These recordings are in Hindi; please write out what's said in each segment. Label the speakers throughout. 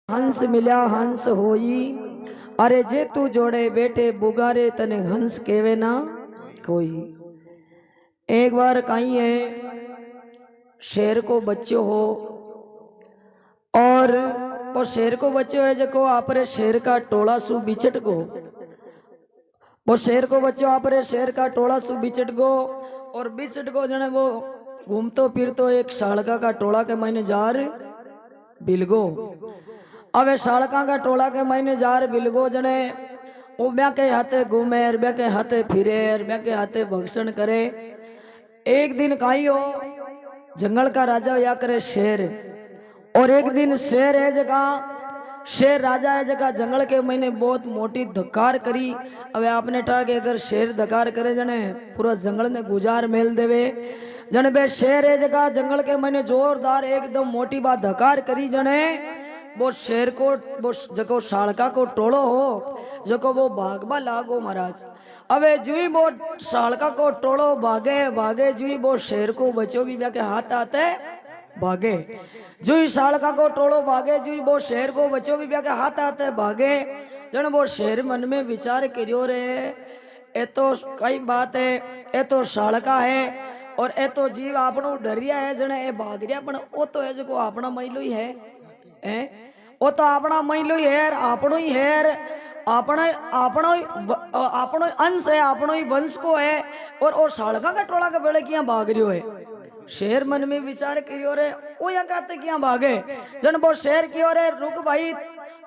Speaker 1: हंस मिल्या हंस होई। अरे जे तू जोड़े बेटे बुगारे तने हंस केवे ना कोई। एक बार कहीं है शेर को बच्चो हो और वो शेर को बच्चो है जो आपरे शेर का टोला सु बिछट गो। वो शेर को बच्चो आपरे शेर का टोला सु बिछट गो और बिछट गो जने वो घूमतो फिरतो एक शालका का टोला के महीने जार बिलगो। अबे शालका का टोला के महीने जार बिलगो जने वो ब्या के हाथे घूमे ब्या के हाथे फिरे ब्या के हाथे भक्षण करे। एक दिन काई हो जंगल का राजा या करे शेर और एक दिन शेर है जगह शेर राजा है जगह जंगल के महीने बहुत मोटी धकार करी। अब आपने टा के अगर शेर धकार करे जने पूरा जंगल ने गुजार मेल देवे जने बे शेर है जगह जंगल के महीने जोरदार एकदम मोटी बात धकार करी जने वो शेर को वो जको शालका को टोलो हो जको वो भागबा लागो महाराज। अबे जुई वो शालका को टोलो भागे भागे जुई वो शेर को बचो भी के हाथ आते भागे। जुई शालका को टोलो भागे जुई वो शेर को बचो भी के हाथ आते भागे। जन वो शेर मन में विचार करियो रे ए तो कई बात है ए तो शालका है और ए तो जीव आपनो डरिया है जने ए भाग रिया पण ओ तो है जो अपना मैलो ही है वो तो अपना मैलो ही है आपनो ही है आपनो अंश है आपनो ही वंश को है और वो शालका का टोला के बेले किया भाग रियो है। शेर मन में विचार करियो रे ओ या कहते किया भागे जन वो शेर कियो रे रुक भाई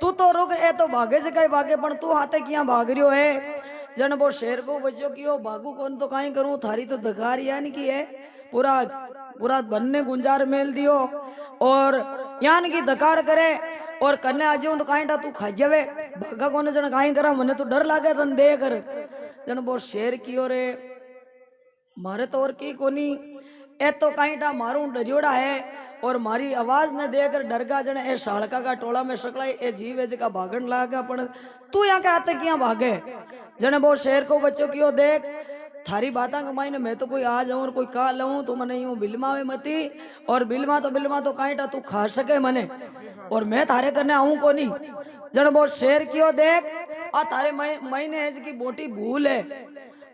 Speaker 1: तू तो रुक ए तो भागे से कहीं भागे पण तू हाथे किया भाग रियो है। जन वो शेर को बच्चों कियो भागू कौन तो कहीं करूं थारी तो धकार यानी की है पूरा पूरा बनने गुंजार मेल दियो और यान की धकार करे और कन्ने आ जाऊं तो कहीं तू खा जावे भागा कौन जन कहीं करा मने तो डर लागे तन दे कर। जन वो शेर कियो रे मारे तो और की कोनी ए तो कहीं टा मारू डरियोड़ा है और मारी आवाज ने देकर डर गा जने ए शालका का टोला में सकलाई ए जीव है जका भागन लागा पण तू यहाँ के आते किया भागे। जने वो शेर को बच्चों कियो देख थारी बाता कमाई ने मैं तो कोई आ जाऊं और कोई का लऊं तो मने यूं बिलमा में मती और बिलमा तो कहीं टा तू खा सके मने और मैं थारे करने आऊं को नहीं। जन वो शेर कियो देख आ थारे महीने है की बोटी भूल है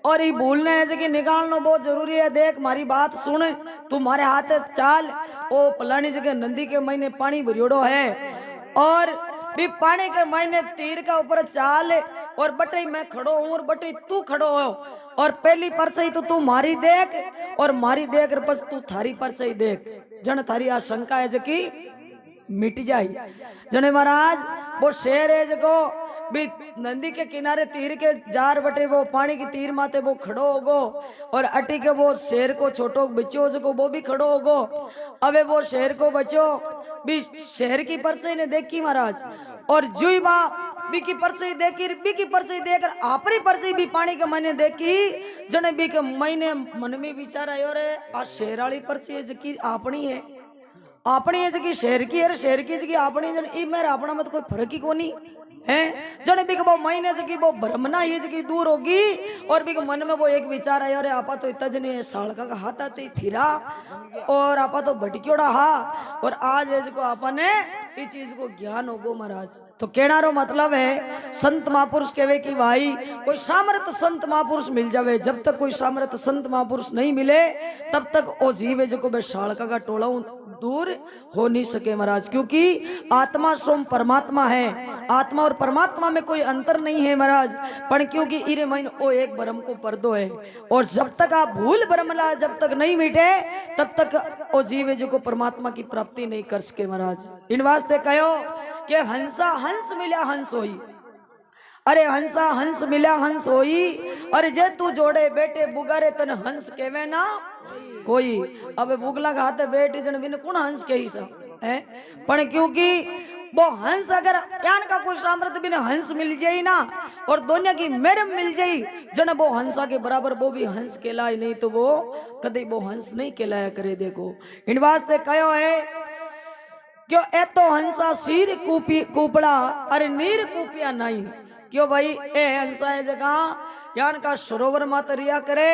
Speaker 1: और ये भूलने है कि निकालना बहुत जरूरी है। देख मारी बात सुन तू मारे हाथ चाल ओ पलानी जगह नंदी के महीने पानी भरियोड़ो है और भी पानी के महीने तीर का ऊपर चाल और बटे मैं खड़ो हूं और बटे तू खड़ो हो और पहली परछाई तो तू मारी देख और मारी देख बस तू थारी परछाई देख जन थारी आशंका है जकी मिट जाई। जने महाराज वो शेर है जको भी नंदी के किनारे तीर के जार बटे वो पानी की तीर माते वो खड़ो होगो और अटी के वो शेर को छोटो बच्चो जो वो भी खड़ो होगो। अबे वो शेर को बचो भी शेर की परछाई ने देखी महाराज और जुई बा बी की परछाई देखी बी की परछाई देखकर आपरी परछाई भी पानी के महीने देखी जने बी के महीने मन में विचार आयो रे आ शेर वाली परछाई जकी अपनी है जकी शेर की है शेर की जकी अपनी जन ई मेरा अपना मत कोई फर्क ही कोनी है। जने भी वो महीने से की वो भ्रमना ये की दूर होगी और भी मन में वो एक विचार आया अरे आपा तो इतना जने सालका का हाथ आते फिरा और आपा तो भटक्योड़ा हा और आज इसको आपा ने इस चीज को ज्ञान होगो महाराज। तो कहना रो मतलब है संत महापुरुष कहवे कि भाई कोई सामर्थ संत महापुरुष मिल जावे जब तक कोई सामर्थ संत महापुरुष नहीं मिले तब तक वो जीव है जो बे सालका का टोला दूर हो नहीं सके महाराज। क्योंकि आत्मा स्वयं परमात्मा है आत्मा और परमात्मा में कोई अंतर नहीं है महाराज पर क्योंकि इरे महीन वो एक ब्रह्म को पर्दो है और जब तक आप भूल ब्रह्मला जब तक नहीं मिटे तब तक वो जीव जो को परमात्मा की प्राप्ति नहीं कर सके महाराज। इन वास्ते कहो कि हंसा हंस मिला हंस होई। अरे हंसा हंस मिला हंस होई अरे जे तू जोड़े बेटे बुगारे तन हंस केवे ना कोई। अब बुगला का हाथ बेटे जन बिन कौन हंस के ही सा है पर क्योंकि वो हंस अगर ज्ञान का कोई सामर्थ्य बिना हंस मिल जाए ना और दुनिया की मेरम मिल जाए जन वो हंसा के बराबर वो भी हंस कहलाए नहीं तो वो कभी वो हंस नहीं कहलाया करे। देखो इन वास्ते कहो है क्यों ए तो हंसा सिर कूपड़ा अरे नीर कूपिया नहीं क्यों भाई ए हंसा है जगह यान का सरोवर मात रिया करे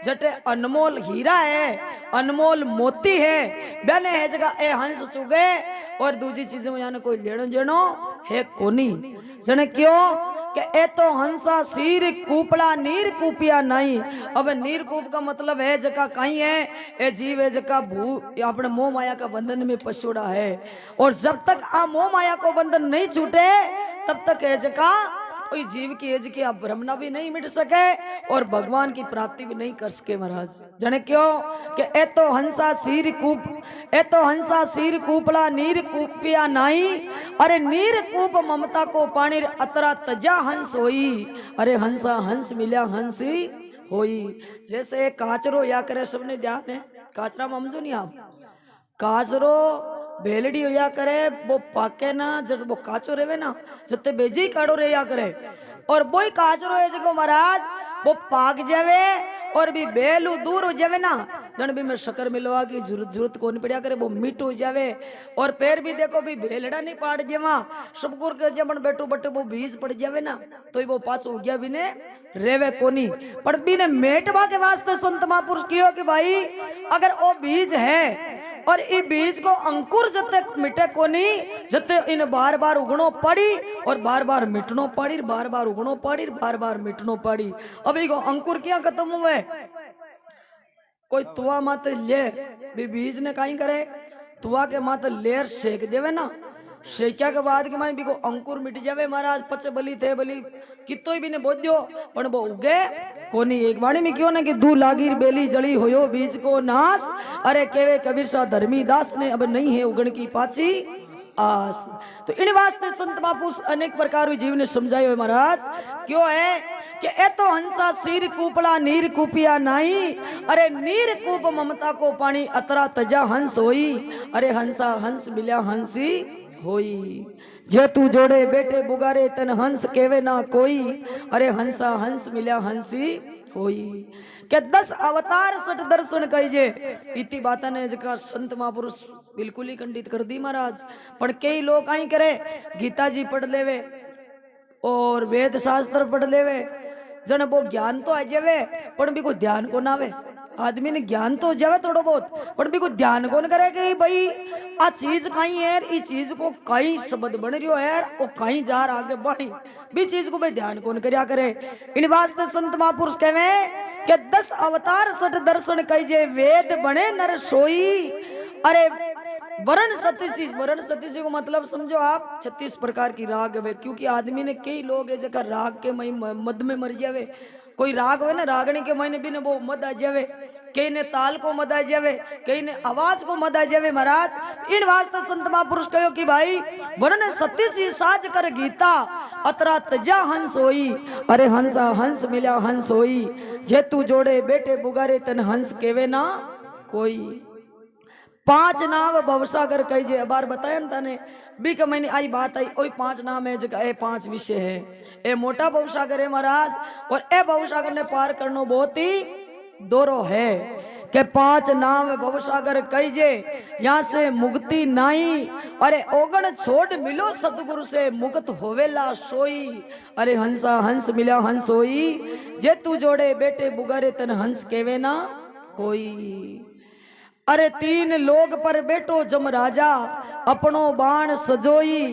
Speaker 1: जटे अनमोल हीरा है, अनमोल मोती है, बने है जगह ए हंस चुगे और दूसरी चीजों यान कोई लेनो जेनो है कोनी। जने क्यों कि ए तो हंसा सिर कूपड़ा नीर कूपिया नहीं। अब नीर कूप का मतलब है जका कहीं है ए जीव है जका भू अपने मोह माया का बंधन में पछोड़ा है, और जब तक आ मोह माया को बंधन नहीं छूटे तब तक है जका कोई जीव की एज की आप भ्रमना भी नहीं मिट सके और भगवान की प्राप्ति भी नहीं कर सके महाराज। जने क्यों कि ए तो हंसा सिर कूपला नीर कूपिया नहीं। अरे नीर कूप ममता को पानी अतरा तजा हंस होई। अरे हंसा हंस मिल्या हंसी होई। जैसे काचरो या करे, सबने ध्यान है काचरा में समझो नहीं आप, काचरो भेलड़ी होया करे वो पाके ना, जब वो काचो रेवे ना जते बेजी काड़ो रेया करे, और वो ही काचरो है जको महाराज वो पाक जावे और भी बेलू दूर हो जावे ना, जन भी में शक्कर मिलवा की जरूरत कौन पड़ा करे, वो मीठ हो जावे। और पैर भी देखो भी भेलड़ा नहीं पाड़ जेवा सबकुर के जमन बैठो बटे वो बीज पड़ जावे ना तो वो पास हो गया भी ने रेवे कोनी। पर भी ने मेटवा के वास्ते संत महापुरुष कियो कि भाई अगर वो बीज है और ई बीज को अंकुर जते मिटे कोनी, जते इन बार बार उगणो पड़ी और बार बार मिटनो पड़ी, बार बार उगणो पड़ी, बार बार मिटनो पड़ी। अभी को अंकुर क्या खत्म हुए, कोई तुआ मत ले भी बीज ने कहीं करे तुआ के मत लेर सेक देवे ना, सेक्या के बाद के मां भी को अंकुर मिट जावे महाराज। पचे बली थे बली कितो भी ने बोध्यो पण वो उगे कोनी। एक वाणी में क्यों ना कि दू लागिर बेली जड़ी होयो बीज को नाश। अरे केवे कबीर सा धर्मी दास ने अब नहीं है उगण की पाची आस। तो इन वास्ते संत महापुरुष अनेक प्रकार जीव ने समझायो महाराज। क्यों है कि ए तो हंसा सिर कूपला नीर कूपिया नहीं। अरे नीर कूप ममता को पानी अतरा तजा हंस होई। अरे हंसा हंस मिल्या हंसी होई। जे तू जोड़े बेटे बुगारे तन हंस केवे ना कोई। अरे हंसा हंस मिल्या हंसी होई। के 10 अवतार 60 दर्शन कहीजे इति बात ने जका संत महापुरुष बिल्कुल ही खंडित कर दी महाराज। पर कई लोग आई करे गीता जी पढ़ लेवे और वेद शास्त्र पढ़ लेवे, जन वो ज्ञान तो आ जावे पर भी कोई ध्यान को ना आवे। आदमी ने ज्ञान तो जावे थोड़ा बहुत पर भी कोई ध्यान कौन करे कि भाई आ चीज कहीं है, इस चीज को कहीं शब्द बन रही है और कहीं जा रहा आगे बढ़ी भी चीज को भाई ध्यान कौन करया करे। इन वास्ते संत महापुरुष कहवे कि 10 अवतार 60 दर्शन कहीजे वेद बने नर सोई। अरे वरण सतीसी, वरण सतीसी को मतलब समझो आप 36 प्रकार की राग है, क्योंकि आदमी ने कई लोग है जगह राग के मद में मर जावे। कोई राग हो ना रागनी के महीने भी ने वो मद आ जावे, कई ने ताल को मद आ जावे, कई ने आवाज को मद आ जावे महाराज। इन वास्ते संत महापुरुष कहो कि भाई वर्ण सतीसी साज कर गीता अतरा तजा हंस होई। अरे हंसा हंस मिल्या हंस होई। जे तू जोड़े बेटे बुगारे तन हंस केवे ना कोई। 5 नाम भवसागर कहीजे बार बताया ना तने भी का मैंने आई बात आई ओई 5 नाम है जगह ए 5 विषय है। ए मोटा भवसागर है महाराज और ए भवसागर ने पार करनो बहुत ही दोरो है के 5 नाम भवसागर कहीजे यहाँ से मुक्ति नहीं। अरे ओगण छोड़ मिलो सतगुरु से मुक्त होवेला सोई। अरे हंसा हंस मिला हंस होई। जे तू जोड़े बेटे बुगारे तन हंस केवे ना कोई। अरे 3 लोग पर बैठो जम राजा अपनो बाण सजोई।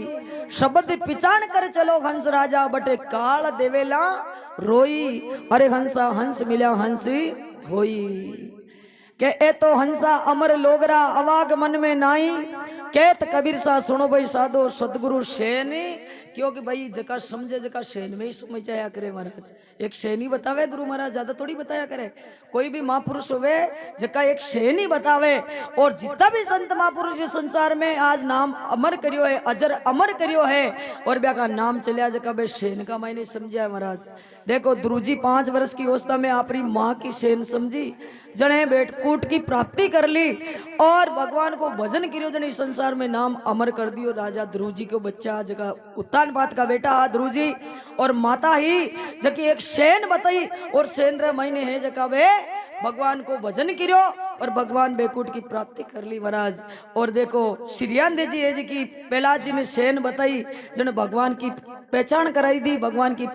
Speaker 1: शब्द पिचान कर चलो हंस राजा बटे काल देवेला रोई। अरे हंसा हंस मिल्या हंसी होई। के ए तो हंसा अमर लोगरा अवाग मन में नाई। कहत कबीर सा सुनो भाई साधो सतगुरु सैनी। क्योंकि भाई जका समझे जका सैन में ही समझ जाया करे महाराज। एक सैनी बतावे गुरु महाराज ज्यादा थोड़ी बताया करे। कोई भी महापुरुष होवे जका एक सैनी बतावे। और जितना भी संत महापुरुष संसार में आज नाम अमर करियो है, अजर अमर करियो है और ब्या का नाम चलिया जका बे सैन का मैंने समझा है महाराज। देखो ध्रुवजी 5 वर्ष की अवस्था में अपनी माँ की सैन समझी, जने बेटकूट की प्राप्ति कर ली और भगवान को भजन करियो, जने संसार में नाम अमर कर दियो। राजा ध्रुव जी को बच्चा जगह उत्तान बात का बेटा ध्रुव जी और माता ही जकी एक सैन बताई और सैन रे महीने है जका वे भगवान को भजन करियो और भगवान बेकूट की प्राप्ति कर ली महाराज। और देखो श्रीयान दे जी है जी की प्रहलाद जी ने सैन बताई, जने भगवान की पहचान कराई दी, भगवान की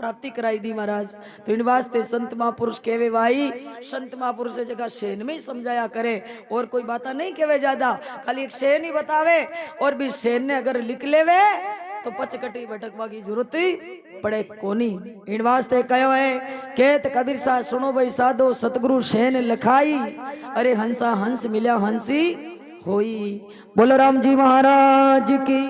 Speaker 1: प्राप्ति कराई दी महाराज। तो इन वास्ते संत महापुरुष कहवे भाई, संत महापुरुष जगह शेन में ही समझाया करे और कोई बात नहीं कहवे ज्यादा, खाली एक शेन ही बतावे और भी शेन ने अगर लिख लेवे तो पचकटी भटकवा की जरूरत ही पड़े कोनी। इन वास्ते कहो है केत कबीर सा सुनो भाई साधो सतगुरु शेन लखाई, अरे हंसा हंस मिल्या हंसी होई। बोलो राम जी महाराज की।